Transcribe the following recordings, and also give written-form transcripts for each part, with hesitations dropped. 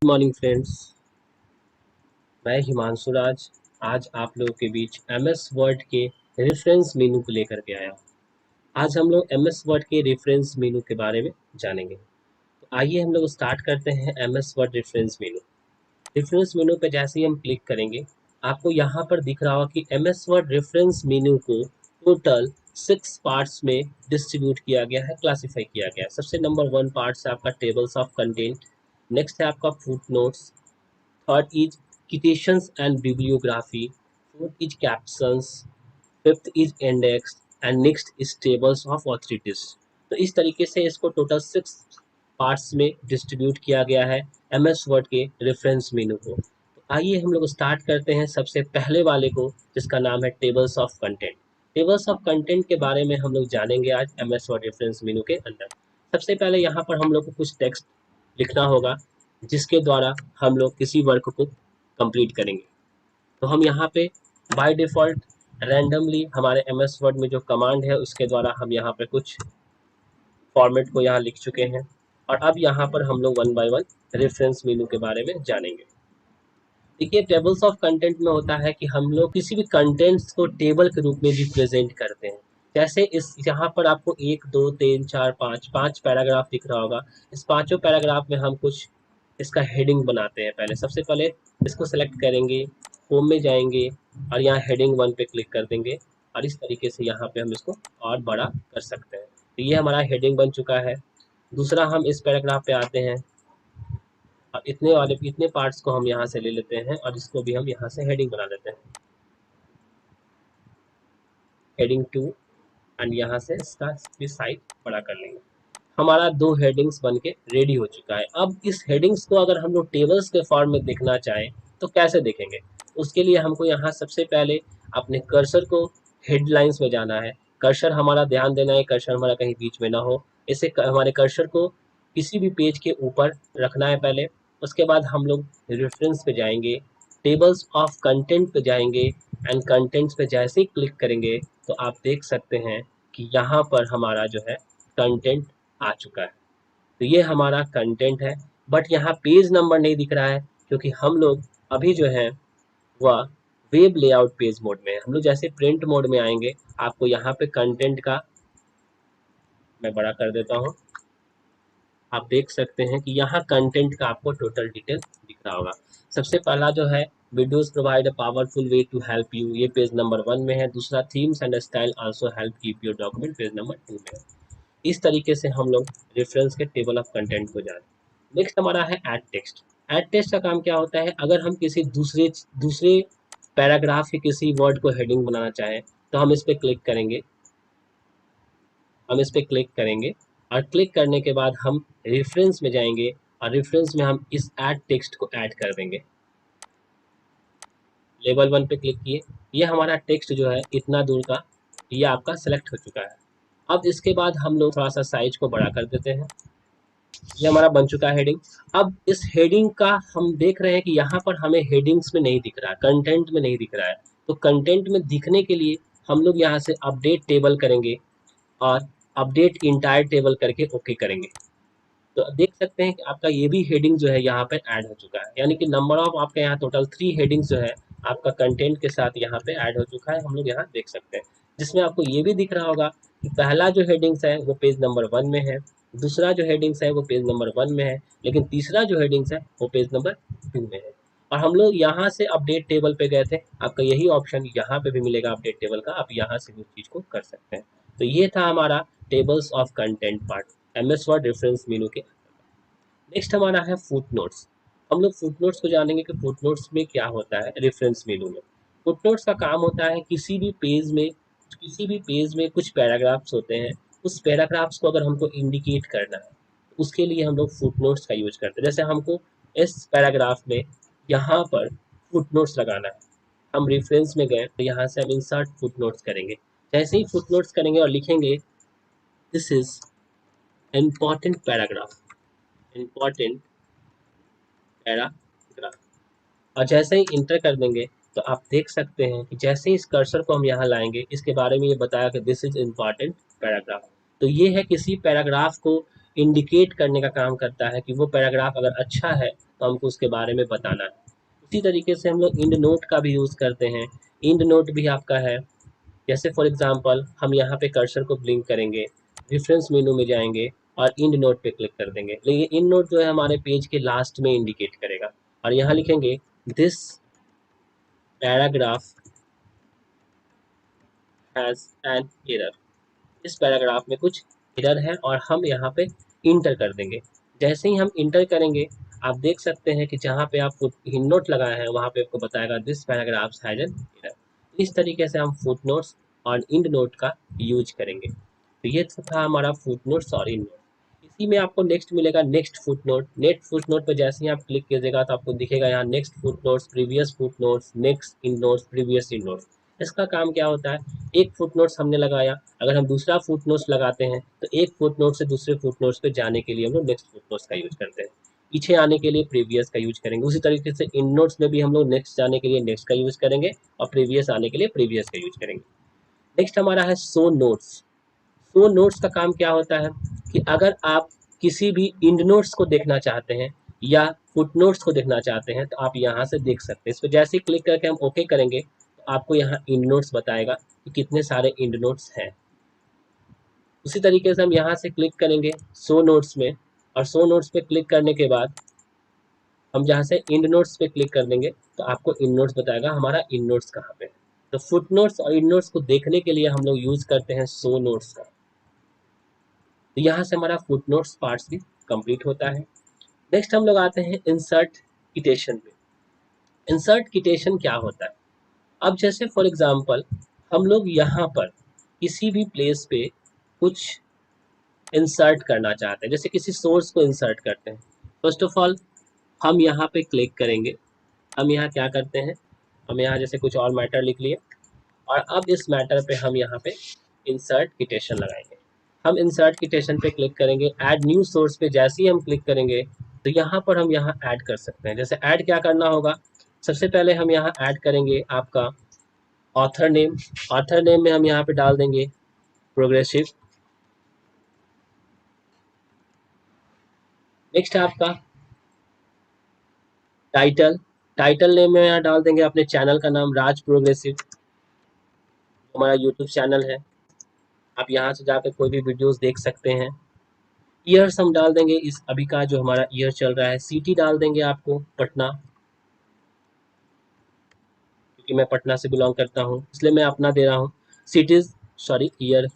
Morning friends, मैं हिमांशु राज आज आप लोगों के बीच एमएस वर्ड के रेफरेंस मेनू को लेकर के आया हूँ। आज हम लोग एमएस वर्ड के रेफरेंस मेनू के बारे में जानेंगे। तो आइए हम लोग स्टार्ट करते हैं एमएस वर्ड रेफरेंस मेनू। रेफरेंस मेनू पे जैसे ही हम क्लिक करेंगे, आपको यहाँ पर दिख रहा होगा कि एमएस वर्ड रेफरेंस मेनू को टोटल 6 पार्ट्स में डिस्ट्रीब्यूट किया गया है, क्लासीफाई किया गया है। सबसे नंबर 1 पार्ट है आपका टेबल्स ऑफ कंटेंट, नेक्स्ट है आपका foot notes, third is citations and bibliography, fourth is captions, fifth is index and next is tables of authorities। तो इस तरीके से इसको टोटल 6 पार्ट्स में डिस्ट्रीब्यूट किया गया है एमएस वर्ड के रेफरेंस मेनू को। तो आइए हम लोग स्टार्ट करते हैं सबसे पहले वाले को, जिसका नाम है tables of content. Tables of content के बारे में हम लोग जानेंगे आज एमएस वर्ड रेफरेंस मेनू के अंदर। सबसे पहले यहाँ पर हम लोग को कुछ टेक्स्ट लिखना होगा, जिसके द्वारा हम लोग किसी वर्क को कंप्लीट करेंगे। तो हम यहाँ पे बाय डिफ़ॉल्ट रैंडमली हमारे एमएस वर्ड में जो कमांड है उसके द्वारा हम यहाँ पे कुछ फॉर्मेट को यहाँ लिख चुके हैं, और अब यहाँ पर हम लोग वन बाय वन रेफरेंस मेनू के बारे में जानेंगे। देखिए, टेबल्स ऑफ कंटेंट में होता है कि हम लोग किसी भी कंटेंट्स को टेबल के रूप में रिप्रेजेंट करते हैं। जैसे इस यहाँ पर आपको 1 2 3 4 5 पैराग्राफ दिख रहा होगा। इस पांचों पैराग्राफ में हम कुछ इसका हेडिंग बनाते हैं। पहले सबसे पहले इसको सेलेक्ट करेंगे, होम में जाएंगे और यहाँ हेडिंग 1 पे क्लिक कर देंगे, और इस तरीके से यहाँ पे हम इसको और बड़ा कर सकते हैं। तो ये हमारा हेडिंग बन चुका है। दूसरा, हम इस पैराग्राफ पे आते हैं और इतने पार्ट्स को हम यहाँ से ले लेते हैं और इसको भी हम यहाँ से हेडिंग बना देते हैं, हेडिंग 2, एंड यहाँ से इसका साइज बड़ा कर लेंगे। हमारा 2 हेडिंग्स बन के रेडी हो चुका है। अब इस हेडिंग्स को अगर हम लोग टेबल्स के फॉर्म में देखना चाहें तो कैसे देखेंगे? उसके लिए हमको यहाँ सबसे पहले अपने कर्सर को हेडलाइंस में जाना है। कर्सर हमारा ध्यान देना है, कर्सर हमारा कहीं बीच में ना हो। इसे हमारे कर्सर को किसी भी पेज के ऊपर रखना है पहले। उसके बाद हम लोग रेफरेंस पे जाएंगे, टेबल्स ऑफ कंटेंट पे जाएंगे, एंड कंटेंट्स पे जैसे ही क्लिक करेंगे तो आप देख सकते हैं कि यहाँ पर हमारा जो है कंटेंट आ चुका है। तो ये हमारा कंटेंट है, बट यहाँ पेज नंबर नहीं दिख रहा है क्योंकि हम लोग अभी जो है वह वेब लेआउट पेज मोड में है। हम लोग जैसे प्रिंट मोड में आएंगे, आपको यहाँ पे कंटेंट का मैं बड़ा कर देता हूँ। आप देख सकते हैं कि यहाँ कंटेंट का आपको टोटल डिटेल दिख रहा होगा। सबसे पहला जो है videos provide a powerful way to help you, ये पेज नंबर 1 में है। दूसरा, themes and style also help keep your document, page number 2 में है। इस तरीके से हम लोग रेफरेंस के टेबल ऑफ कंटेंट को जाने। नेक्स्ट हमारा है ऐड टेक्स्ट। ऐड टेक्स्ट का काम क्या होता है? अगर हम किसी दूसरे पैराग्राफ के किसी वर्ड को हेडिंग बनाना चाहें तो हम इस पर क्लिक करेंगे, और क्लिक करने के बाद हम रेफरेंस में जाएंगे और रेफरेंस में हम इस ऐड टेक्स्ट को ऐड कर देंगे। लेवल 1 पे क्लिक किए, ये हमारा टेक्स्ट जो है इतना दूर का ये आपका सेलेक्ट हो चुका है। अब इसके बाद हम लोग थोड़ा सा साइज को बड़ा कर देते हैं। ये हमारा बन चुका है हेडिंग। अब इस हेडिंग का हम देख रहे हैं कि यहाँ पर हमें हेडिंग्स में नहीं दिख रहा है, कंटेंट में नहीं दिख रहा है। तो कंटेंट में दिखने के लिए हम लोग यहाँ से अपडेट टेबल करेंगे और अपडेट इंटायर टेबल करके ओके करेंगे। तो देख सकते हैं कि आपका ये भी हेडिंग जो है यहाँ पे ऐड हो चुका है, यानी कि नंबर ऑफ आपका यहाँ टोटल 3 हेडिंग्स जो है आपका कंटेंट के साथ यहाँ पे ऐड हो चुका है। हम लोग यहाँ देख सकते हैं, जिसमें आपको ये भी दिख रहा होगा कि पहला जो हेडिंग्स है वो पेज नंबर 1 में है, दूसरा जो हेडिंग्स है वो पेज नंबर 1 में है, लेकिन तीसरा जो हेडिंग्स है वो पेज नंबर 2 में है। और हम लोग यहाँ से अपडेट टेबल पे गए थे, आपका यही ऑप्शन यहाँ पे भी मिलेगा अपडेट टेबल का, आप यहाँ से भी उस चीज़ को कर सकते हैं। तो ये था हमारा tables of content part MS word reference मेनू के। नेक्स्ट हमारा है फुट नोट्स। हम लोग फुट नोट्स को जानेंगे कि फुट नोट्स में क्या होता है रेफरेंस मेनू में। फुट नोट्स का काम होता है किसी भी पेज में कुछ पैराग्राफ्स होते हैं, उस पैराग्राफ्स को अगर हमको इंडिकेट करना है तो उसके लिए हम लोग फुट नोट्स का यूज करते हैं। जैसे हमको इस पैराग्राफ में यहाँ पर फुट नोट्स लगाना है, हम रेफरेंस में गए तो यहाँ से हम इंसर्ट फुट नोट्स करेंगे। जैसे ही फुट नोट्स करेंगे और लिखेंगे this is important paragraph, important paragraph, और जैसे ही इंटर कर देंगे तो आप देख सकते हैं कि जैसे ही इस कर्सर को हम यहाँ लाएंगे, इसके बारे में ये बताया कि दिस इज इम्पॉर्टेंट पैराग्राफ। तो ये है किसी पैराग्राफ को इंडिकेट करने का काम करता है कि वो पैराग्राफ अगर अच्छा है तो हमको उसके बारे में बताना है। उसी तरीके से हम लोग इंड नोट का भी यूज़ करते हैं। इंड नोट भी आपका है, जैसे फॉर एग्जांपल हम यहाँ पे कर्सर को ब्लिंक करेंगे, रेफरेंस मेनू में जाएंगे और इंड नोट पे क्लिक कर देंगे, लेकिन इंड नोट जो है हमारे पेज के लास्ट में इंडिकेट करेगा और यहाँ लिखेंगे this paragraph has an error. इस पैराग्राफ में कुछ एरर है और हम यहाँ पे इंटर कर देंगे। जैसे ही हम इंटर करेंगे आप देख सकते हैं कि जहाँ पे आप फुट नोट लगाया है वहाँ पे आपको बताएगा this paragraph has an error. इस तरीके से हम फुट नोट्स और इंड नोट का यूज करेंगे। तो ये था हमारा फुट नोट्स और इंड नोट। इसी में आपको नेक्स्ट मिलेगा next foot note. Next foot note पर जैसे ही आप क्लिक कीजिएगा तो आपको दिखेगा यहाँ next footnotes, previous footnotes, next endnotes, previous endnotes. इसका काम क्या होता है, एक फुट नोट्स हमने लगाया, अगर हम दूसरा फुट नोट्स लगाते हैं तो एक फुट नोट से दूसरे फुट नोट्स पे जाने के लिए हम लोग नेक्स्ट फुट नोट्स का यूज करते हैं, पीछे आने के लिए प्रीवियस का यूज करेंगे। उसी तरीके से इन नोट्स में भी हम लोग नेक्स्ट जाने के लिए नेक्स्ट का यूज करेंगे और प्रीवियस आने के लिए प्रीवियस का यूज करेंगे। नेक्स्ट हमारा है सो नोट्स। सो नोट्स का काम क्या होता है कि अगर आप किसी भी इंड नोट्स को देखना चाहते हैं या फुट नोट्स को देखना चाहते हैं तो आप यहाँ से देख सकते हैं। इस पर जैसे ही क्लिक करके हम ओके करेंगे तो आपको यहाँ इंड नोट्स बताएगा कि कितने सारे इंड नोट्स हैं। उसी तरीके से हम यहाँ से क्लिक करेंगे सो नोट्स में और सो नोट्स पे क्लिक करने के बाद हम जहाँ से इंड नोट्स पे क्लिक कर देंगे तो आपको इंड नोट्स बताएगा हमारा इंड नोट्स कहाँ पे है। तो फुट नोट्स और इंड नोट्स को देखने के लिए हम लोग यूज करते हैं सो नोट्स का। तो यहाँ से हमारा फुट नोट्स पार्ट्स भी कंप्लीट होता है। नेक्स्ट हम लोग आते हैं इंसर्ट किटेशन में। इंसर्ट किटेशन क्या होता है, अब जैसे फॉर एग्जांपल हम लोग यहाँ पर किसी भी प्लेस पे कुछ इंसर्ट करना चाहते हैं, जैसे किसी सोर्स को इंसर्ट करते हैं। फर्स्ट ऑफ ऑल हम यहाँ पे क्लिक करेंगे, हम यहाँ क्या करते हैं, हम यहाँ जैसे कुछ और मैटर लिख लिए और अब इस मैटर पे हम यहाँ पे इंसर्ट किटेशन लगाएंगे। हम इंसर्ट किटेशन पे क्लिक करेंगे, ऐड न्यू सोर्स पे जैसे ही हम क्लिक करेंगे तो यहाँ पर हम यहाँ ऐड कर सकते हैं। जैसे ऐड क्या करना होगा, सबसे पहले हम यहाँ ऐड करेंगे आपका ऑथर नेम। ऑथर नेम में हम यहाँ पे डाल देंगे प्रोग्रेसिव। नेक्स्ट आपका टाइटल। टाइटल नेम में यहाँ डाल देंगे अपने चैनल का नाम राज प्रोग्रेसिव, हमारा यूट्यूब चैनल है। आप यहाँ से जाकर कोई भी वीडियोस देख सकते हैं। ईयर्स हम डाल देंगे, इस अभी का जो हमारा ईयर चल रहा है। सिटी डाल देंगे आपको पटना, क्योंकि मैं पटना से बिलोंग करता हूँ इसलिए मैं अपना दे रहा हूँ। Cities sorry year,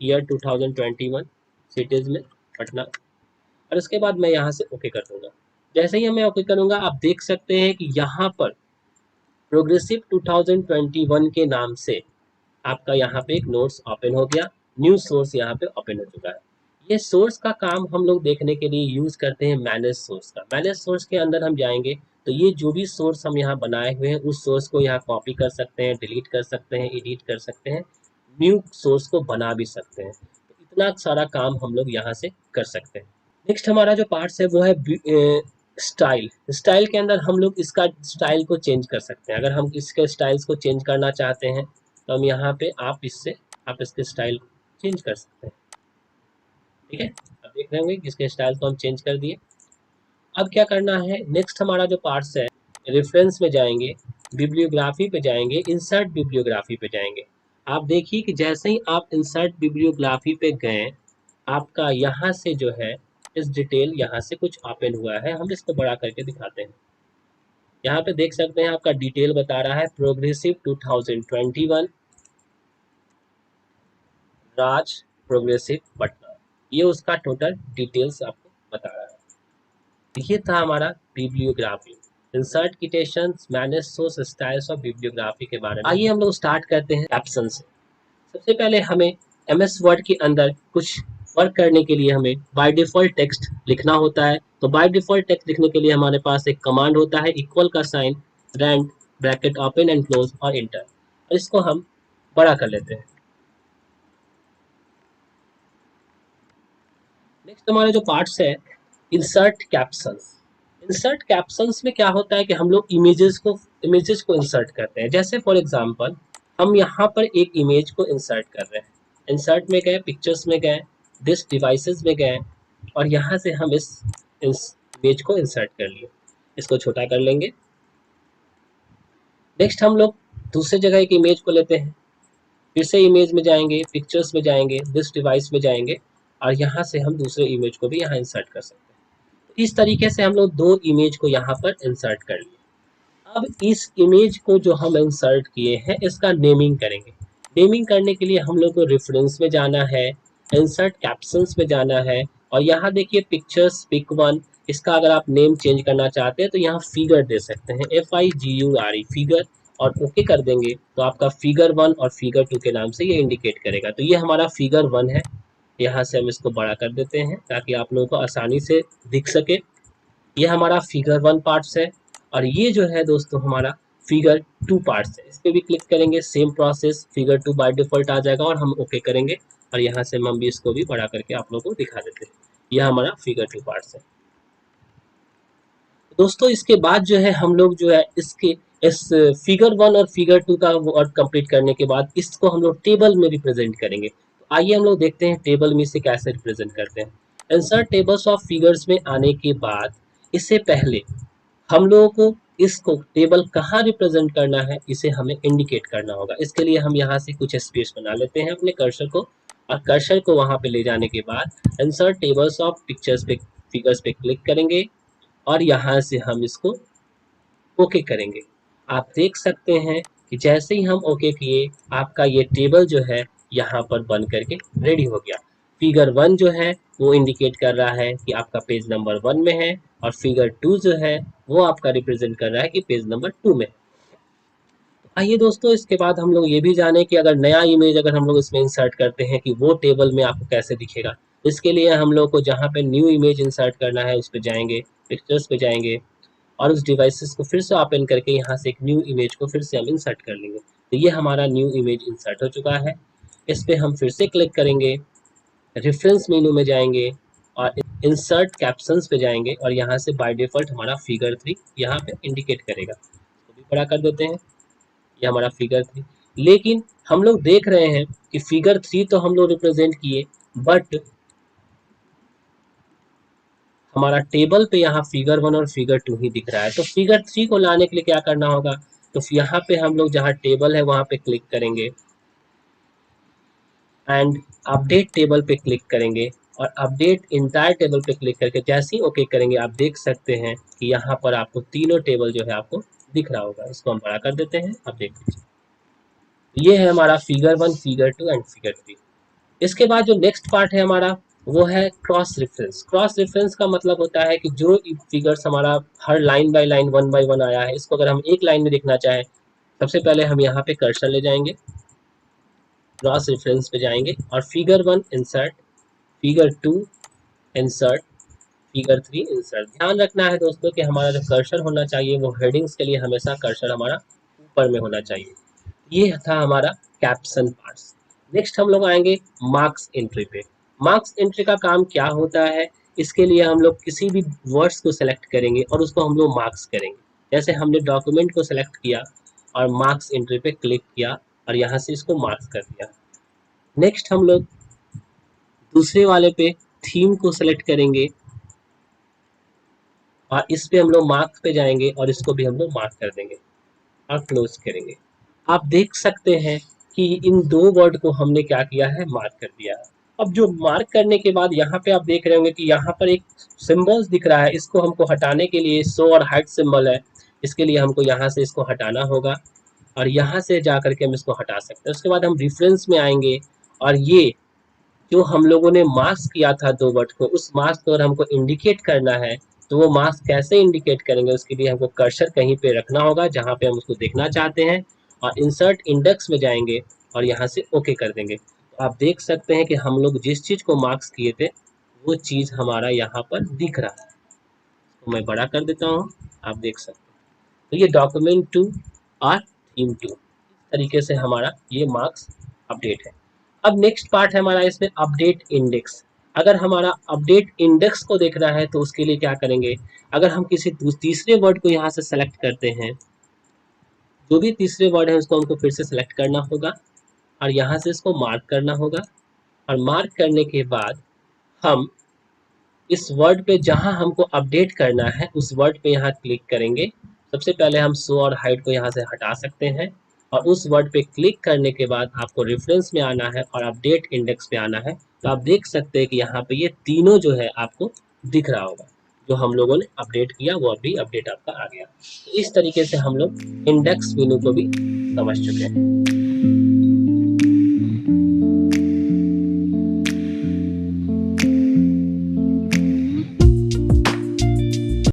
year 2021 cities में पटना। और उसके बाद मैं यहाँ से ओके कर दूंगा। जैसे ही मैं ओके करूंगा आप देख सकते हैं कि यहाँ पर प्रोग्रेसिव 2021 के नाम से आपका यहाँ पे एक नोट्स ओपन हो गया, न्यू सोर्स यहाँ पे ओपन हो चुका है। ये सोर्स का काम हम लोग देखने के लिए यूज करते हैं मैनेज सोर्स का। मैनेज सोर्स के अंदर हम जाएंगे तो ये जो भी सोर्स हम यहाँ बनाए हुए हैं उस सोर्स को यहाँ कॉपी कर सकते हैं, डिलीट कर सकते हैं, एडिट कर सकते हैं, न्यू सोर्स को बना भी सकते हैं। तो इतना सारा काम हम लोग यहाँ से कर सकते हैं। नेक्स्ट हमारा जो पार्ट्स है वो है स्टाइल। स्टाइल के अंदर हम लोग इसका स्टाइल को चेंज कर सकते हैं। अगर हम इसके स्टाइल्स को चेंज करना चाहते हैं तो हम यहाँ पे आप इसके स्टाइल को चेंज कर सकते हैं। ठीक है, अब देख रहे होंगे कि इसके स्टाइल को हम चेंज कर दिए। अब क्या करना है, नेक्स्ट हमारा जो पार्ट्स है, रेफरेंस में जाएंगे, बिब्लियोग्राफी पे जाएंगे, इंसर्ट बिब्लियोग्राफी पे जाएंगे। आप देखिए कि जैसे ही आप इंसर्ट बिब्लियोग्राफी पे गए आपका यहाँ से जो है इस डिटेल यहाँ से कुछ ओपन हुआ है। हम इसको बड़ा करके दिखाते हैं। यहाँ पे देख सकते हैं आपका डिटेल बता रहा है प्रोग्रेसिव 2021 राज प्रोग्रेसिव पटना, ये उसका टोटल डिटेल्स आपको बता रहा है। ये था हमारा bibliography, insert citations, manage source, styles of bibliography के बारे में। आइए हम लोग स्टार्ट करते हैं कैप्शन से। सबसे पहले हमें एमएस वर्ड के अंदर कुछ वर्क करने के लिए हमें बाय डिफॉल्ट टेक्स्ट लिखना होता है। तो बाय डिफॉल्ट टेक्स्ट लिखने के लिए हमारे पास एक कमांड होता है, इक्वल का sign, round bracket open and close और इंटर। और इसको हम बड़ा कर लेते हैं। नेक्स्ट हमारे जो पार्ट्स है इंसर्ट कैप्शंस। इंसर्ट कैप्शंस में क्या होता है कि हम लोग इमेजेस को इंसर्ट करते हैं। जैसे फॉर एग्जांपल हम यहाँ पर एक इमेज को इंसर्ट कर रहे हैं, इंसर्ट में गए, पिक्चर्स में गए, दिस डिवाइसेस में गए और यहाँ से हम इस इमेज को इंसर्ट कर लिए। इसको छोटा कर लेंगे। नेक्स्ट हम लोग दूसरे जगह एक इमेज को लेते हैं, फिर से इमेज में जाएंगे, पिक्चर्स में जाएंगे, दिस डिवाइस में जाएंगे और यहाँ से हम दूसरे इमेज को भी यहाँ इंसर्ट कर सकते हैं। इस तरीके से हम लोग दो इमेज को यहाँ पर इंसर्ट कर लिए। अब इस इमेज को जो हम इंसर्ट किए हैं इसका नेमिंग करेंगे। नेमिंग करने के लिए हम लोग को रेफरेंस में जाना है, इंसर्ट कैप्शंस में जाना है और यहाँ देखिए पिक्चर्स पिक वन, इसका अगर आप नेम चेंज करना चाहते हैं तो यहाँ फिगर दे सकते हैं, FIGURE फिगर, और ओके कर देंगे तो आपका फिगर 1 और फिगर 2 के नाम से ये इंडिकेट करेगा। तो ये हमारा फिगर 1 है, यहाँ से हम इसको बड़ा कर देते हैं ताकि आप लोगों को आसानी से दिख सके। ये हमारा फिगर 1 पार्ट्स है और ये जो है दोस्तों हमारा फिगर 2 पार्ट्स है। इस पर भी क्लिक करेंगे, same process, figure 2 by default आ जाएगा और हम ओके करेंगे और यहाँ से हम भी इसको भी बड़ा करके आप लोगों को दिखा देते हैं। यह हमारा फिगर 2 पार्ट्स है दोस्तों। इसके बाद जो है हम लोग जो है इसके इस फिगर 1 और फिगर 2 का वर्क कंप्लीट करने के बाद इसको हम लोग टेबल में रिप्रेजेंट करेंगे। तो आइए हम लोग देखते हैं टेबल में इसे कैसे रिप्रेजेंट करते हैं। इंसर्ट टेबल्स ऑफ फिगर्स में आने के बाद इससे पहले हम लोगों को इसको टेबल कहाँ रिप्रेजेंट करना है इसे हमें इंडिकेट करना होगा। इसके लिए हम यहाँ से कुछ स्पेस बना लेते हैं अपने कर्सर को और कर्सर को वहाँ पे ले जाने के बाद इंसर्ट टेबल्स ऑफ पिक्चर्स पे फिगर्स पे क्लिक करेंगे और यहाँ से हम इसको ओके करेंगे। आप देख सकते हैं कि जैसे ही हम ओके किए आपका ये टेबल जो है यहाँ पर बन करके रेडी हो गया। फिगर 1 जो है वो इंडिकेट कर रहा है कि आपका पेज नंबर 1 में है और फिगर 2 जो है वो आपका रिप्रेजेंट कर रहा है कि पेज नंबर 2 में। आइए दोस्तों इसके बाद हम लोग ये भी जाने कि अगर नया इमेज अगर हम लोग इसमें इंसर्ट करते हैं कि वो टेबल में आपको कैसे दिखेगा। इसके लिए हम लोग को जहाँ पे न्यू इमेज इंसर्ट करना है उस पर जाएंगे, पिक्चर्स पे जाएंगे और उस डिवाइसेस को फिर से ओपन करके यहाँ से एक न्यू इमेज को फिर से हम इंसर्ट कर लेंगे। तो ये हमारा न्यू इमेज इंसर्ट हो चुका है। इस पर हम फिर से क्लिक करेंगे, रेफरेंस मेनू में जाएंगे और इंसर्ट कैप्शंस पे जाएंगे और यहाँ से बाय डिफॉल्ट हमारा फिगर 3 यहाँ पे इंडिकेट करेगा। तो भी बड़ा कर देते हैं, ये हमारा फिगर 3। लेकिन हम लोग देख रहे हैं कि फिगर 3 तो हम लोग रिप्रेजेंट किए बट हमारा टेबल पे यहाँ फिगर 1 और फिगर 2 ही दिख रहा है। तो फिगर 3 को लाने के लिए क्या करना होगा, तो यहाँ पे हम लोग जहाँ टेबल है वहाँ पे क्लिक करेंगे एंड अपडेट टेबल पे क्लिक करेंगे और अपडेट इंटायर टेबल पे क्लिक करके जैसे ही ओके करेंगे आप देख सकते हैं कि यहाँ पर आपको तीनों टेबल जो है आपको दिख रहा होगा। इसको हम बड़ा कर देते हैं, आप देख लीजिए ये है हमारा फिगर 1, फिगर 2 एंड फिगर 3। इसके बाद जो नेक्स्ट पार्ट है हमारा वो है क्रॉस रेफरेंस। क्रॉस रेफरेंस का मतलब होता है कि जो फिगर्स हमारा हर लाइन बाय लाइन 1 बाय 1 आया है इसको अगर हम एक लाइन में देखना चाहें, सबसे पहले हम यहाँ पे कर्सर ले जाएंगे, क्रॉस रेफरेंस पे जाएंगे और figure 1 insert, figure 2 insert, figure 3 insert. ध्यान रखना है दोस्तों कि हमारा जो कर्सर होना चाहिए वो हेडिंग्स के लिए हमेशा कर्सर हमारा ऊपर में होना चाहिए। ये था हमारा कैप्शन पार्ट्स। नेक्स्ट हम लोग आएंगे मार्क्स एंट्री पे। मार्क्स एंट्री का काम क्या होता है, इसके लिए हम लोग किसी भी वर्ड्स को सेलेक्ट करेंगे और उसको हम लोग मार्क्स करेंगे। जैसे हमने डॉक्यूमेंट को सेलेक्ट किया और मार्क्स एंट्री पे क्लिक किया और यहाँ से इसको मार्क्स कर दिया। नेक्स्ट हम लोग दूसरे वाले पे थीम को सेलेक्ट करेंगे और इस पे हम लोग मार्क्स पे जाएंगे और इसको भी हम लोग मार्क कर देंगे और क्लोज करेंगे। आप देख सकते हैं कि इन दो वर्ड को हमने क्या किया है, मार्क कर दिया है। अब जो मार्क करने के बाद यहाँ पे आप देख रहे होंगे कि यहाँ पर एक सिंबल्स दिख रहा है, इसको हमको हटाने के लिए शो और हाइड सिंबल है, इसके लिए हमको यहाँ से इसको हटाना होगा और यहाँ से जा करके हम इसको हटा सकते हैं। उसके बाद हम रेफरेंस में आएंगे और ये जो हम लोगों ने मार्क्स किया था दो वर्ड को, उस मार्क्स को अगर हमको इंडिकेट करना है तो वो मार्क्स कैसे इंडिकेट करेंगे, उसके लिए हमको कर्सर कहीं पे रखना होगा जहाँ पे हम उसको देखना चाहते हैं और इंसर्ट इंडेक्स में जाएंगे और यहाँ से ओके कर देंगे। तो आप देख सकते हैं कि हम लोग जिस चीज़ को मार्क्स किए थे वो चीज़ हमारा यहाँ पर दिख रहा है। तो मैं बड़ा कर देता हूँ, आप देख सकते हैं। तो ये डॉक्यूमेंट 2 और थीम 2 इस तरीके से हमारा ये मार्क्स अपडेट है। अब नेक्स्ट पार्ट है हमारा इसमें अपडेट इंडेक्स। अगर हमारा अपडेट इंडेक्स को देखना है तो उसके लिए क्या करेंगे, अगर हम किसी तीसरे वर्ड को यहाँ से सेलेक्ट करते हैं, जो भी तीसरे वर्ड है उसको हमको फिर से सेलेक्ट करना होगा और यहाँ से इसको मार्क करना होगा और मार्क करने के बाद हम इस वर्ड पे जहां हमको अपडेट करना है उस वर्ड पे यहाँ क्लिक करेंगे। सबसे पहले हम शो और हाइड को यहाँ से हटा सकते हैं और उस वर्ड पे क्लिक करने के बाद आपको रेफरेंस में आना है और अपडेट इंडेक्स पे आना है। तो आप देख सकते हैं कि यहाँ पे ये तीनों जो है आपको दिख रहा होगा। जो हम लोगों ने अपडेट किया वो अभी अपडेट आपका आ गया। तो इस तरीके से हम लोग इंडेक्स मेनू को भी समझ चुके हैं।